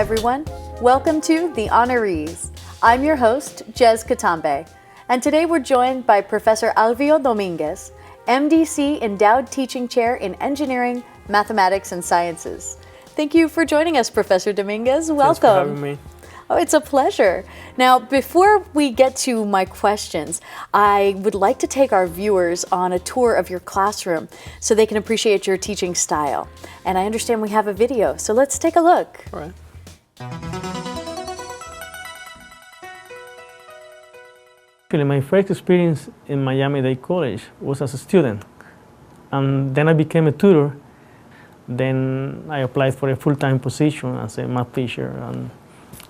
everyone. Welcome to the Honorees. I'm your host, Jez Katambe, and today we're joined by Professor Alvio Dominguez, MDC Endowed Teaching Chair in Engineering, Mathematics, and Sciences. Thank you for joining us, Professor Dominguez. Welcome. Thanks for having me. Oh, it's a pleasure. Now, before we get to my questions, I would like to take our viewers on a tour of your classroom so they can appreciate your teaching style. And I understand we have a video, so let's take a look. All right. Actually, my first experience in Miami-Dade College was as a student. And then I became a tutor. Then I applied for a full-time position as a math teacher. And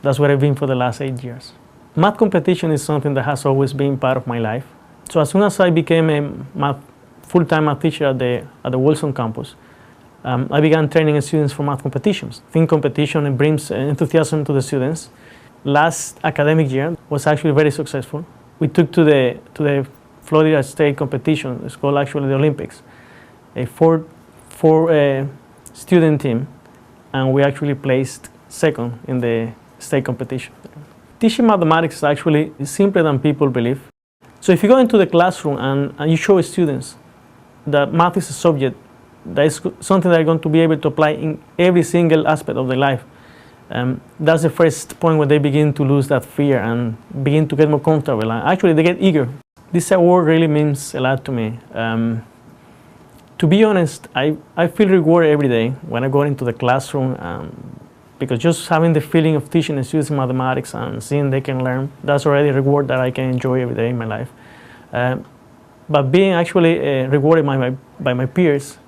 that's what I've been for the last 8 years. Math competition is something that has always been part of my life. So as soon as I became a full-time math teacher at the Wilson campus, I began training students for math competitions. I think competition brings enthusiasm to the students. Last academic year was actually very successful. We took to the Florida State competition. It's called actually the Olympics. A four student team, and we actually placed second in the state competition. Teaching mathematics is actually simpler than people believe. So if you go into the classroom and you show students that math is a subject, that is something they're going to be able to apply in every single aspect of their life, that's the first point where they begin to lose that fear and begin to get more comfortable. And actually, they get eager. This award really means a lot to me. To be honest, I feel rewarded every day when I go into the classroom because just having the feeling of teaching the students mathematics and seeing they can learn, that's already a reward that I can enjoy every day in my life. But being actually rewarded by my peers,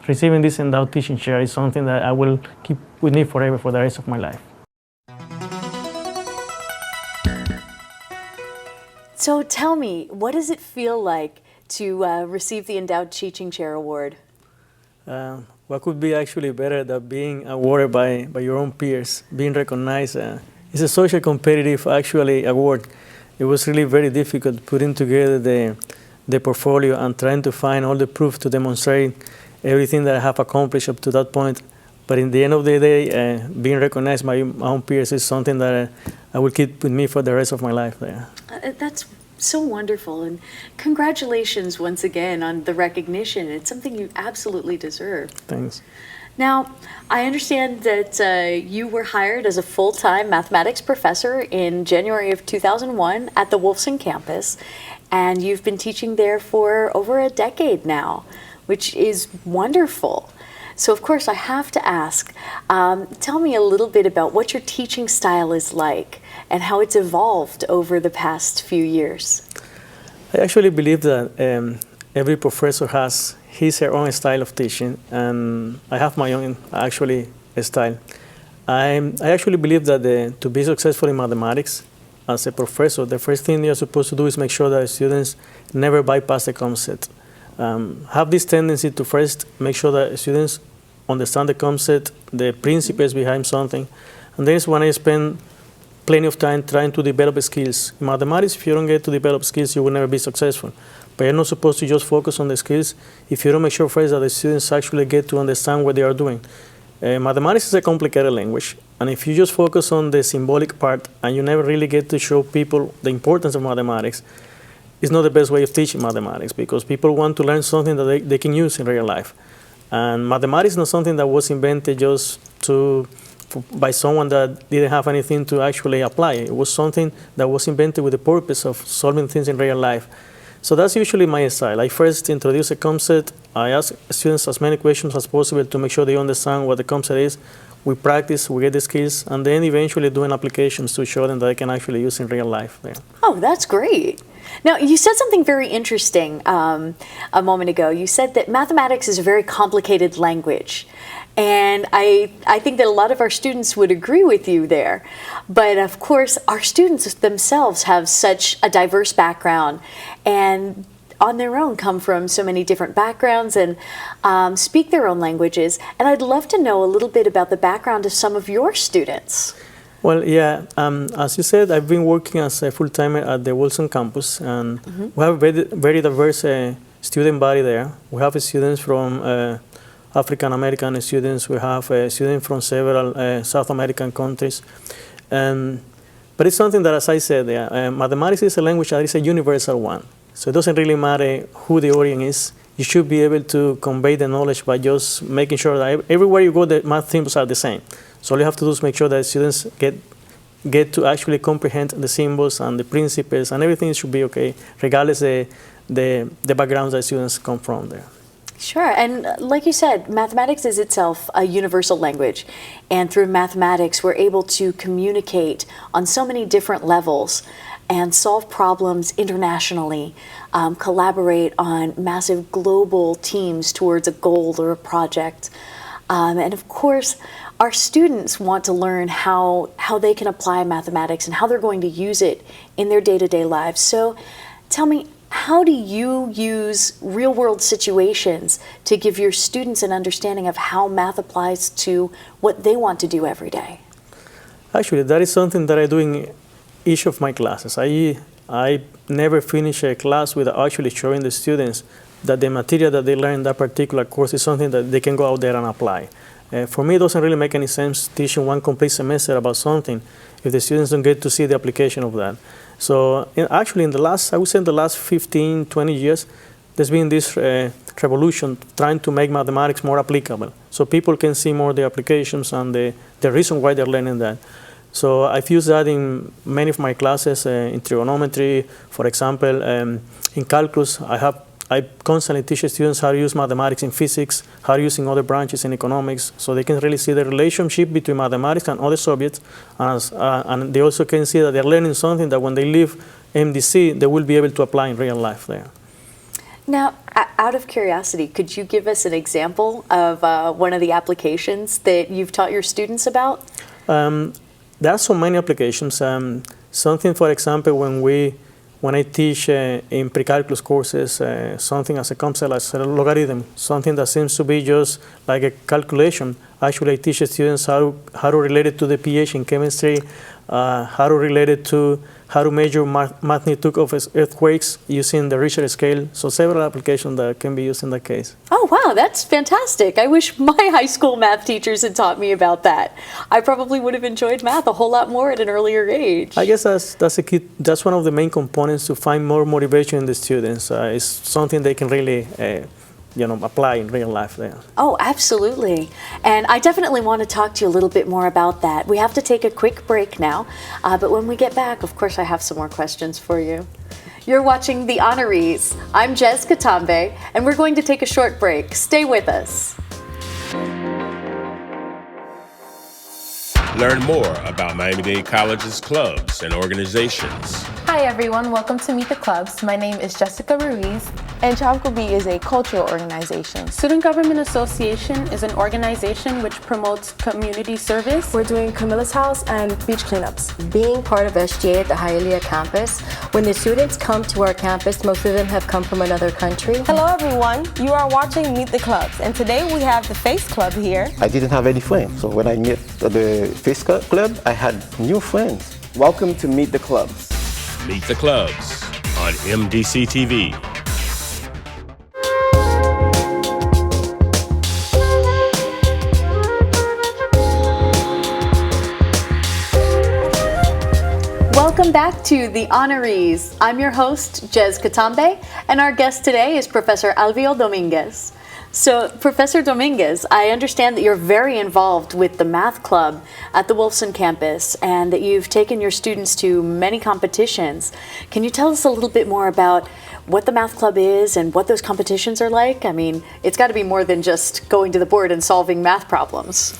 receiving this endowed teaching chair is something that I will keep with me forever for the rest of my life. So tell me, what does it feel like to receive the Endowed Teaching Chair Award? What could be actually better than being awarded by your own peers, being recognized? It's a social competitive actually award. It was really very difficult putting together the portfolio and trying to find all the proof to demonstrate everything that I have accomplished up to that point. But in the end of the day, being recognized by my own peers is something that I will keep with me for the rest of my life. That's so wonderful, and congratulations once again on the recognition. It's something you absolutely deserve. Thanks. Now, I understand that you were hired as a full-time mathematics professor in January of 2001 at the Wilson campus, and you've been teaching there for over a decade now, which is wonderful. So, of course, I have to ask, tell me a little bit about what your teaching style is like and how it's evolved over the past few years. I actually believe that every professor has his or her own style of teaching, and I have my own actually style. I actually believe that to be successful in mathematics as a professor, the first thing you're supposed to do is make sure that students never bypass the concept. Have this tendency to first make sure that students understand the concept, the principles behind something, and then is when I spend plenty of time trying to develop skills. In mathematics, if you don't get to develop skills, you will never be successful. But you're not supposed to just focus on the skills if you don't make sure first that the students actually get to understand what they are doing. Mathematics is a complicated language, and if you just focus on the symbolic part and you never really get to show people the importance of mathematics, it's not the best way of teaching mathematics, because people want to learn something that they can use in real life. And mathematics is not something that was invented just by someone that didn't have anything to actually apply. It was something that was invented with the purpose of solving things in real life. So that's usually my style. I first introduce a concept. I ask students as many questions as possible to make sure they understand what the concept is. We practice, we get the skills, and then eventually doing applications to show them that they can actually use in real life. Oh, that's great. Now, you said something very interesting a moment ago. You said that mathematics is a very complicated language. And I think that a lot of our students would agree with you there. But of course, our students themselves have such a diverse background and on their own come from so many different backgrounds and speak their own languages. And I'd love to know a little bit about the background of some of your students. Well, yeah, as you said, I've been working as a full-timer at the Wilson campus, and we have a very diverse student body there. We have students from African American students. We have students from several South American countries. But it's something that, as I said, mathematics is a language that is a universal one. So it doesn't really matter who the audience is. You should be able to convey the knowledge by just making sure that everywhere you go, the math symbols are the same. So all you have to do is make sure that students get to actually comprehend the symbols and the principles, and everything should be okay, regardless the backgrounds that students come from there. Sure, and like you said, mathematics is itself a universal language, and through mathematics we're able to communicate on so many different levels and solve problems internationally, collaborate on massive global teams towards a goal or a project. And of course, our students want to learn how they can apply mathematics and how they're going to use it in their day-to-day lives. So tell me, how do you use real-world situations to give your students an understanding of how math applies to what they want to do every day? Actually, that is something that I do in each of my classes. I never finish a class without actually showing the students that the material that they learn in that particular course is something that they can go out there and apply. For me, it doesn't really make any sense teaching one complete semester about something if the students don't get to see the application of that. So actually, I would say in the last 15, 20 years, there's been this revolution trying to make mathematics more applicable, so people can see more the applications and the reason why they're learning that. So I've used that in many of my classes, in trigonometry, for example. In calculus, I constantly teach students how to use mathematics in physics, how to use in other branches in economics, so they can really see the relationship between mathematics and other subjects, and they also can see that they're learning something that when they leave MDC, they will be able to apply in real life there. Now, out of curiosity, could you give us an example of one of the applications that you've taught your students about? There are so many applications. Something, for example, when I teach in pre-calculus courses, something as a concept as a logarithm, something that seems to be just like a calculation. Actually, I teach students how to relate it to the pH in chemistry, how to relate it to how to measure magnitude of earthquakes using the Richter scale. So several applications that can be used in that case. Oh, wow, that's fantastic. I wish my high school math teachers had taught me about that. I probably would have enjoyed math a whole lot more at an earlier age. I guess that's a key. That's one of the main components to find more motivation in the students. It's something they can really apply in real life there. Oh, absolutely. And I definitely want to talk to you a little bit more about that. We have to take a quick break now, but when we get back, of course, I have some more questions for you. You're watching The Honorees. I'm Jez Katambe, and we're going to take a short break. Stay with us. Learn more about Miami-Dade College's clubs and organizations. Hi everyone, welcome to Meet the Clubs. My name is Jessica Ruiz. And Tropical Bee is a cultural organization. Student Government Association is an organization which promotes community service. We're doing Camilla's House and beach cleanups. Being part of SGA at the Hialeah campus, when the students come to our campus, most of them have come from another country. Hello everyone, you are watching Meet the Clubs, and today we have the Face Club here. I didn't have any friends, so when I met the Face Club, I had new friends. Welcome to Meet the Clubs. Meet the Clubs on MDC-TV. Welcome back to The Honorees. I'm your host, Jez Katambe, and our guest today is Professor Alvio Dominguez. So, Professor Dominguez, I understand that you're very involved with the math club at the Wolfson campus and that you've taken your students to many competitions. Can you tell us a little bit more about what the math club is and what those competitions are like? I mean, it's got to be more than just going to the board and solving math problems.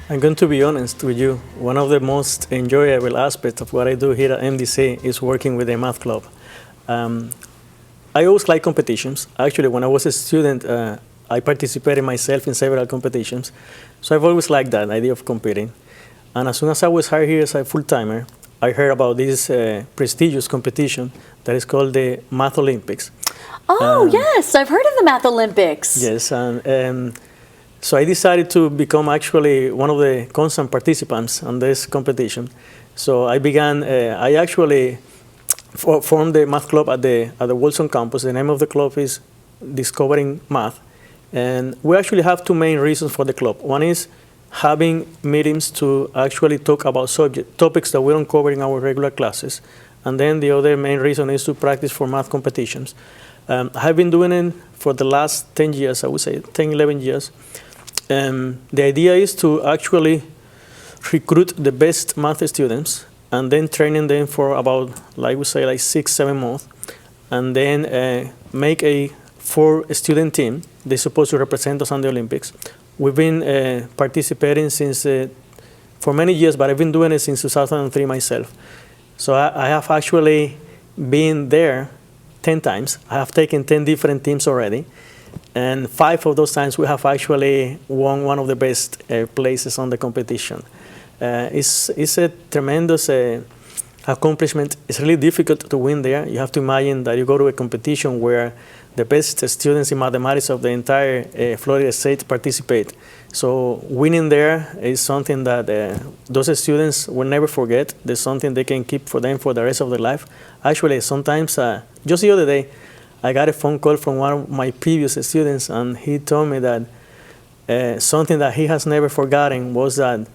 I'm going to be honest with you. One of the most enjoyable aspects of what I do here at MDC is working with a math club. I always like competitions. Actually, when I was a student, I participated myself in several competitions. So I've always liked that idea of competing. And as soon as I was hired here as a full-timer, I heard about this prestigious competition that is called the Math Olympics. Oh, yes, I've heard of the Math Olympics. Yes, and so I decided to become actually one of the constant participants on this competition. So I began, I actually formed the math club at the Wolfson campus. The name of the club is Discovering Math. And we actually have two main reasons for the club. One is having meetings to actually talk about topics that we don't cover in our regular classes. And then the other main reason is to practice for math competitions. I have been doing it for the last 10 years, I would say, 10, 11 years. The idea is to actually recruit the best math students and then training them for about, like we say, like 6, 7 months. And then make a 4-student team. They're supposed to represent us on the Olympics. We've been participating since, for many years, but I've been doing it since 2003 myself. So I have actually been there 10 times. I have taken 10 different teams already. And 5 of those times we have actually won one of the best places on the competition. It's a tremendous accomplishment. It's really difficult to win there. You have to imagine that you go to a competition where the best students in mathematics of the entire Florida state participate. So winning there is something that those students will never forget. There's something they can keep for them for the rest of their life. Actually, sometimes, just the other day, I got a phone call from one of my previous students, and he told me that something that he has never forgotten was that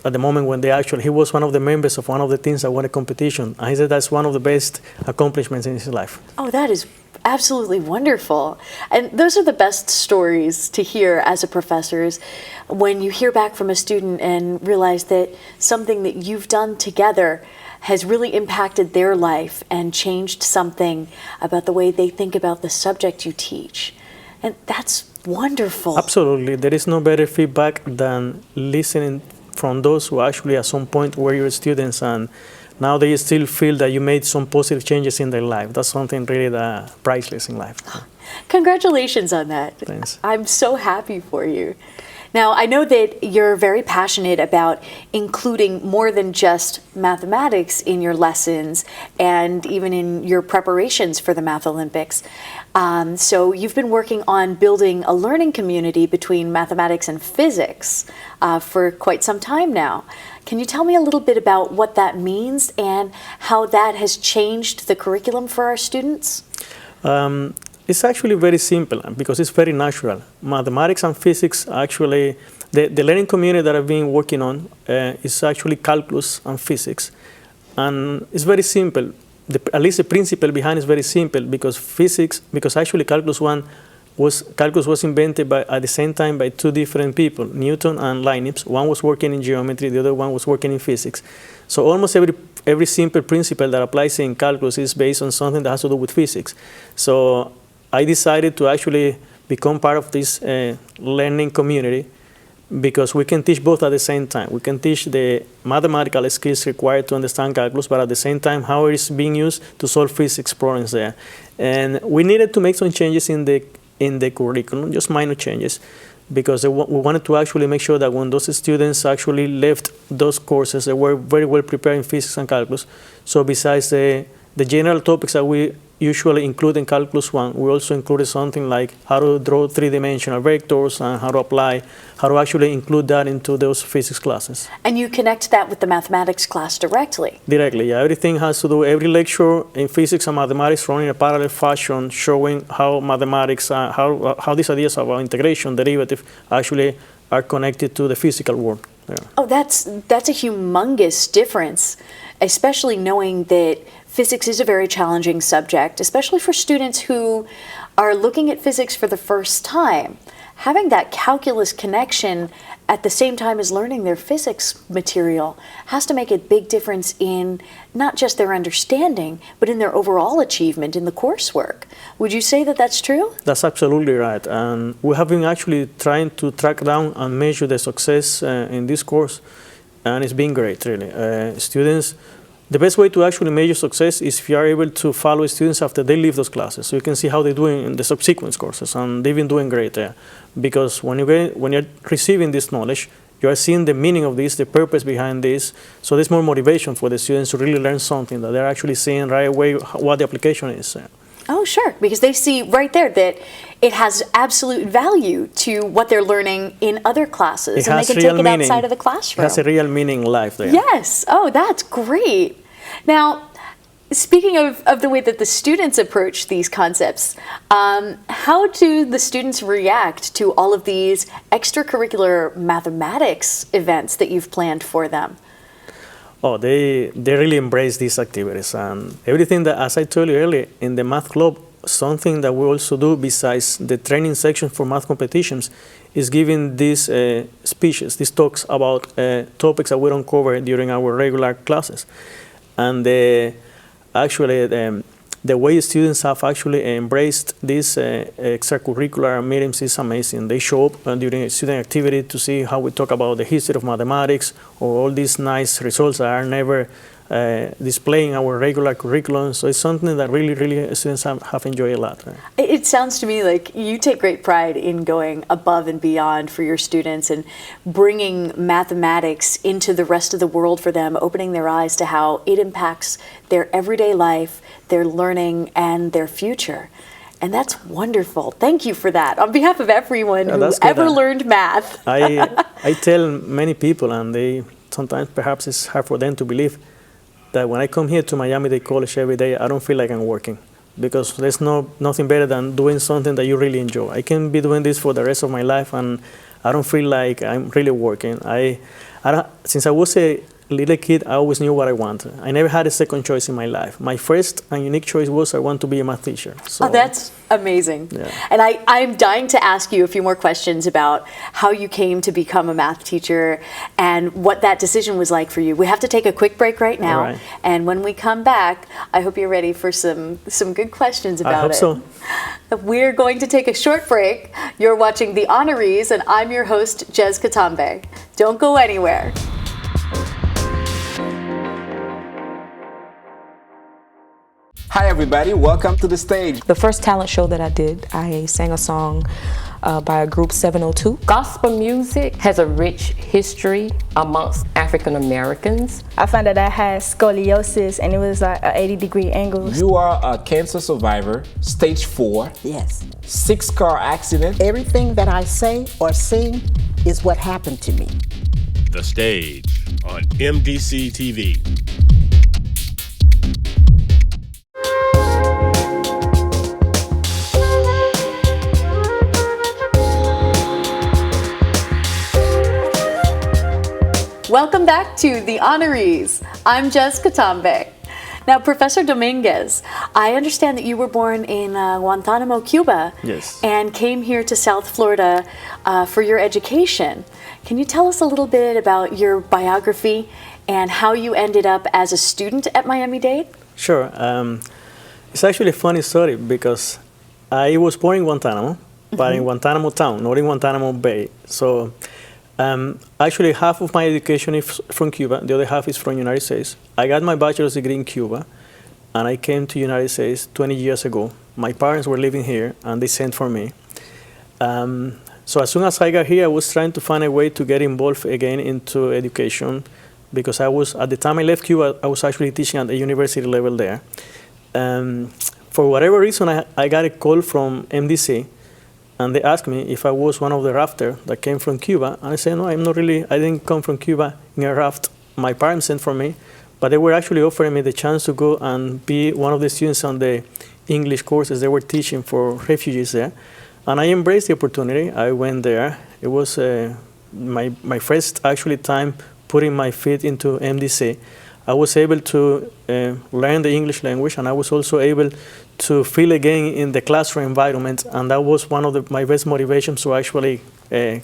at the moment when he was one of the members of one of the teams that won a competition. And he said that's one of the best accomplishments in his life. Oh, that is absolutely wonderful. And those are the best stories to hear as a professor, is when you hear back from a student and realize that something that you've done together has really impacted their life and changed something about the way they think about the subject you teach. And that's wonderful. Absolutely. There is no better feedback than listening from those who actually at some point were your students and now they still feel that you made some positive changes in their life. That's something really priceless in life. Congratulations on that. Thanks. I'm so happy for you. Now, I know that you're very passionate about including more than just mathematics in your lessons and even in your preparations for the Math Olympics. So you've been working on building a learning community between mathematics and physics for quite some time now. Can you tell me a little bit about what that means and how that has changed the curriculum for our students? It's actually very simple because it's very natural. Mathematics and physics, actually, the learning community that I've been working on is actually calculus and physics. And it's very simple. At least the principle behind is very simple because actually calculus was invented at the same time by 2 different people, Newton and Leibniz. One was working in geometry, the other one was working in physics. So almost every simple principle that applies in calculus is based on something that has to do with physics. So I decided to actually become part of this learning community because we can teach both at the same time. We can teach the mathematical skills required to understand calculus, but at the same time, how it is being used to solve physics problems there. And we needed to make some changes in the curriculum, just minor changes, because we wanted to actually make sure that when those students actually left those courses, they were very well prepared in physics and calculus. So besides the general topics that we usually include in Calculus 1, we also included something like how to draw 3-dimensional vectors and how to actually include that into those physics classes. And you connect that with the mathematics class directly? Directly, yeah. Everything has to do, every lecture in physics and mathematics run in a parallel fashion, showing how mathematics, how these ideas about integration, derivative, actually are connected to the physical world. Yeah. Oh, that's a humongous difference, especially knowing that physics is a very challenging subject, especially for students who are looking at physics for the first time. Having that calculus connection at the same time as learning their physics material has to make a big difference in not just their understanding, but in their overall achievement in the coursework. Would you say that that's true? That's absolutely right. And we have been actually trying to track down and measure the success in this course, and it's been great, really. Students, the best way to actually measure success is if you are able to follow students after they leave those classes. So you can see how they're doing in the subsequent courses, and they've been doing great there. Because when you're receiving this knowledge, you are seeing the meaning of this, the purpose behind this. So there's more motivation for the students to really learn something, that they're actually seeing right away what the application is. Oh, sure, because they see right there that it has absolute value to what they're learning in other classes, and they can take it outside of the classroom. It has a real meaning in life there. Yes. Oh, that's great. Now, speaking of the way that the students approach these concepts, how do the students react to all of these extracurricular mathematics events that you've planned for them? Oh, they really embrace these activities, and everything that, as I told you earlier, in the math club, something that we also do besides the training section for math competitions is giving these speeches, these talks about topics that we don't cover during our regular classes. And actually, the way students have actually embraced these extracurricular meetings is amazing. They show up during a student activity to see how we talk about the history of mathematics or all these nice results that are never displaying our regular curriculum. So it's something that really students have enjoyed a lot. Right? It sounds to me like you take great pride in going above and beyond for your students and bringing mathematics into the rest of the world for them, opening their eyes to how it impacts their everyday life, their learning, and their future. And that's wonderful. Thank you for that. On behalf of everyone who ever learned math. I tell many people, and they sometimes perhaps it's hard for them to believe, that when I come here to Miami-Dade College every day, I don't feel like I'm working, because there's nothing better than doing something that you really enjoy. I can be doing this for the rest of my life, and I don't feel like I'm really working. Since I was a little kid, I always knew what I wanted. I never had a second choice in my life. My first and unique choice was I want to be a math teacher. So, that's amazing. Yeah. And I'm dying to ask you a few more questions about how you came to become a math teacher and what that decision was like for you. We have to take a quick break right now. Right. And when we come back, I hope you're ready for some good questions about it. I hope so. We're going to take a short break. You're watching The Honorees, and I'm your host, Jez Katambe. Don't go anywhere. Hi everybody, welcome to the stage. The first talent show that I did, I sang a song by a group 702. Gospel music has a rich history amongst African Americans. I found that I had scoliosis and it was like an 80-degree angle. You are a cancer survivor, stage 4. Yes. 6-car accident. Everything that I say or sing is what happened to me. The Stage on MDC-TV. Welcome back to The Honorees. I'm Jez Katambe. Now, Professor Dominguez, I understand that you were born in Guantanamo, Cuba. Yes. And came here to South Florida for your education. Can you tell us a little bit about your biography and how you ended up as a student at Miami-Dade? Sure. It's actually a funny story because I was born in Guantanamo, but in Guantanamo town, not in Guantanamo Bay. So actually half of my education is from Cuba, the other half is from United States. I got my bachelor's degree in Cuba, and I came to United States 20 years ago. My parents were living here, and they sent for me. So as soon as I got here, I was trying to find a way to get involved again into education, because at the time I left Cuba, I was actually teaching at the university level there. For whatever reason, I got a call from MDC, and they asked me if I was one of the rafters that came from Cuba. And I said, no, I'm not really, I didn't come from Cuba in a raft. My parents sent for me, but they were actually offering me the chance to go and be one of the students on the English courses they were teaching for refugees there. And I embraced the opportunity. I went there. It was my first actually time putting my feet into MDC. I was able to learn the English language, and I was also able to feel again in the classroom environment, and that was one of my best motivations to actually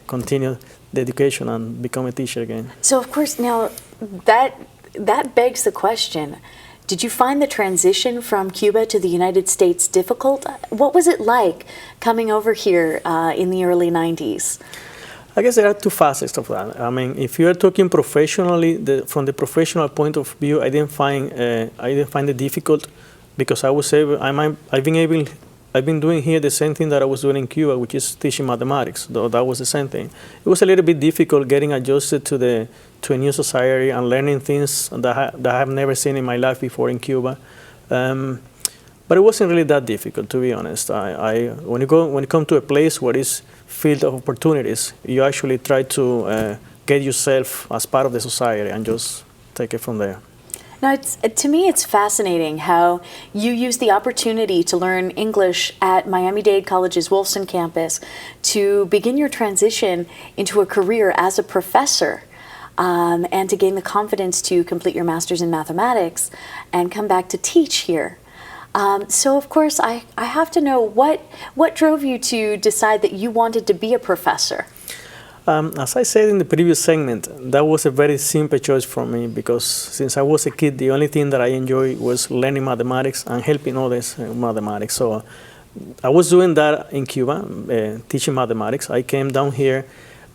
continue the education and become a teacher again. So of course, now that begs the question, did you find the transition from Cuba to the United States difficult? What was it like coming over here in the early 90s? I guess there are two facets of that. I mean, if you are talking professionally, from the professional point of view, I didn't find it difficult, because I was able. I've been doing here the same thing that I was doing in Cuba, which is teaching mathematics. Though that was the same thing. It was a little bit difficult getting adjusted to a new society and learning things that I have never seen in my life before in Cuba. But it wasn't really that difficult, to be honest. When you come to a place where it's field of opportunities, you actually try to get yourself as part of the society and just take it from there. Now, to me, it's fascinating how you use the opportunity to learn English at Miami-Dade College's Wolfson campus to begin your transition into a career as a professor, and to gain the confidence to complete your master's in mathematics and come back to teach here. So, of course, I have to know what drove you to decide that you wanted to be a professor? As I said in the previous segment, that was a very simple choice for me because since I was a kid, the only thing that I enjoyed was learning mathematics and helping others in mathematics. So I was doing that in Cuba, teaching mathematics. I came down here,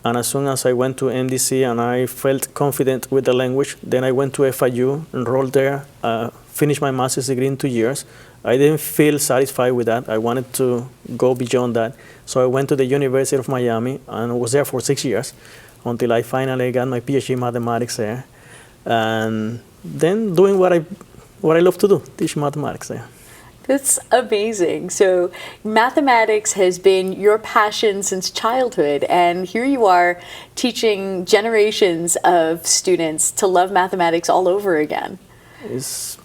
and as soon as I went to MDC and I felt confident with the language, then I went to FIU, enrolled there, finished my master's degree in 2 years. I didn't feel satisfied with that. I wanted to go beyond that. So I went to the University of Miami and was there for 6 years until I finally got my PhD in mathematics there. And then doing what I love to do, teach mathematics there. That's amazing. So mathematics has been your passion since childhood, and here you are teaching generations of students to love mathematics all over again. It's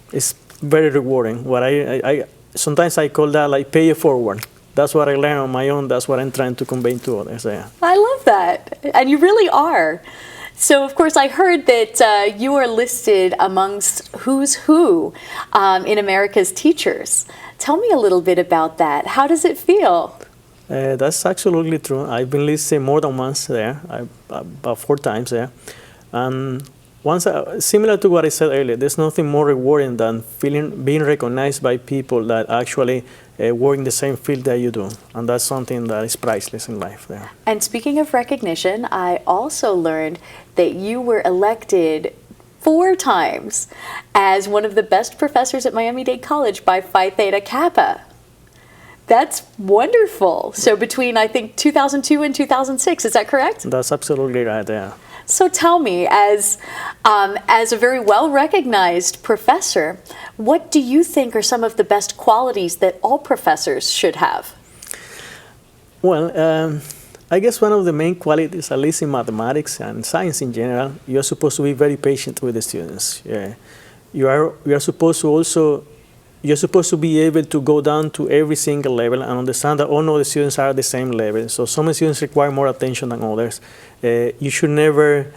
very rewarding. What I sometimes I call that like pay it forward. That's what I learned on my own. That's what I'm trying to convey to others. Yeah. I love that, and you really are. So, of course, I heard that you are listed amongst who's who in America's teachers. Tell me a little bit about that. How does it feel? That's absolutely true. I've been listed more than once there, about 4 times there. Once, similar to what I said earlier, there's nothing more rewarding than being recognized by people that actually work in the same field that you do. And that's something that is priceless in life there. And speaking of recognition, I also learned that you were elected 4 times as one of the best professors at Miami-Dade College by Phi Theta Kappa. That's wonderful. So between, I think, 2002 and 2006, is that correct? That's absolutely right, yeah. So tell me, as a very well-recognized professor, what do you think are some of the best qualities that all professors should have? Well, I guess one of the main qualities, at least in mathematics and science in general, you're supposed to be very patient with the students. Yeah. You are supposed to also, you're supposed to be able to go down to every single level and understand that all of the students are at the same level. So some students require more attention than others. You should never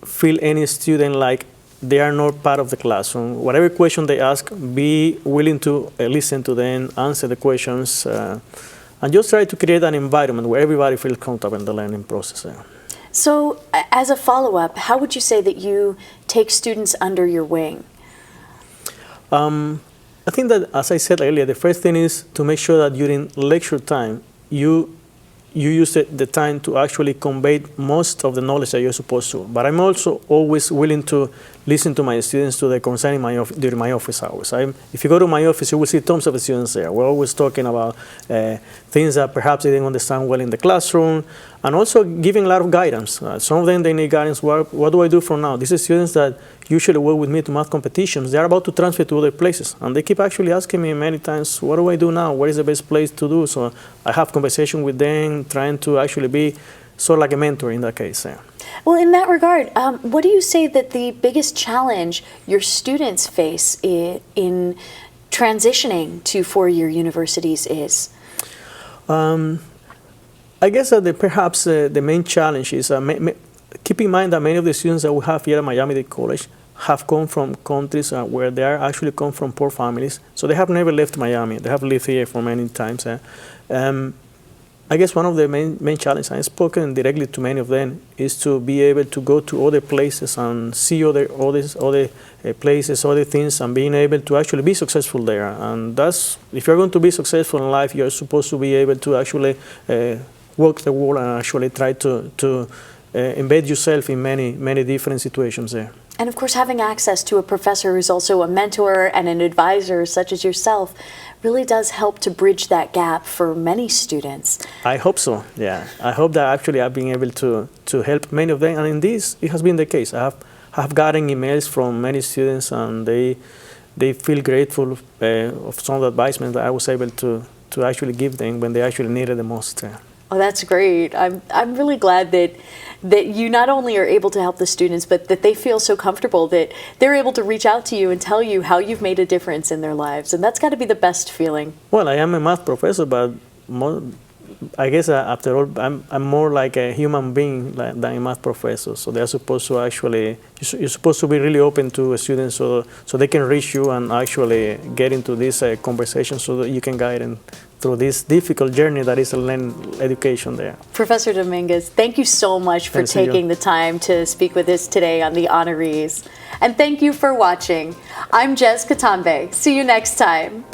feel any student like they are not part of the classroom. Whatever question they ask, be willing to listen to them, answer the questions, and just try to create an environment where everybody feels comfortable in the learning process. So as a follow-up, how would you say that you take students under your wing? I think that, as I said earlier, the first thing is to make sure that during lecture time, you use the time to actually convey most of the knowledge that you're supposed to. But I'm also always willing to listen to my students to the concern during my office hours. If you go to my office, you will see tons of students there. We're always talking about things that perhaps they didn't understand well in the classroom, and also giving a lot of guidance. Some of them, they need guidance. What do I do from now? These are students that usually work with me to math competitions. They're about to transfer to other places, and they keep actually asking me many times, what do I do now? What is the best place to do? So I have conversation with them, trying to actually be sort of like a mentor in that case. Yeah. Well, in that regard, what do you say that the biggest challenge your students face in transitioning to 4-year universities is? I guess that perhaps the main challenge is keep in mind that many of the students that we have here at Miami-Dade College have come from countries where they are actually come from poor families. So they have never left Miami. They have lived here for many times. I guess one of the main challenges, I've spoken directly to many of them, is to be able to go to other places and see other places, other things, and being able to actually be successful there. And that's, if you're going to be successful in life, you're supposed to be able to actually walk the world and actually try to embed yourself in many different situations there. And of course, having access to a professor who's also a mentor and an advisor, such as yourself, really does help to bridge that gap for many students. I hope so, yeah. I hope that actually I've been able to help many of them, and in this, it has been the case. I have gotten emails from many students, and they feel grateful of some of the advisement that I was able to actually give them when they actually needed the most. Oh, that's great. I'm really glad that you not only are able to help the students, but that they feel so comfortable that they're able to reach out to you and tell you how you've made a difference in their lives. And that's got to be the best feeling. Well, I am a math professor, but I guess after all, I'm more like a human being than a math professor. So they're supposed to actually, you're supposed to be really open to students so they can reach you and actually get into this conversation so that you can guide them through this difficult journey that is a learning education there. Professor Dominguez, thank you so much for taking the time to speak with us today on the Honorees. And thank you for watching. I'm Jess Katambe. See you next time.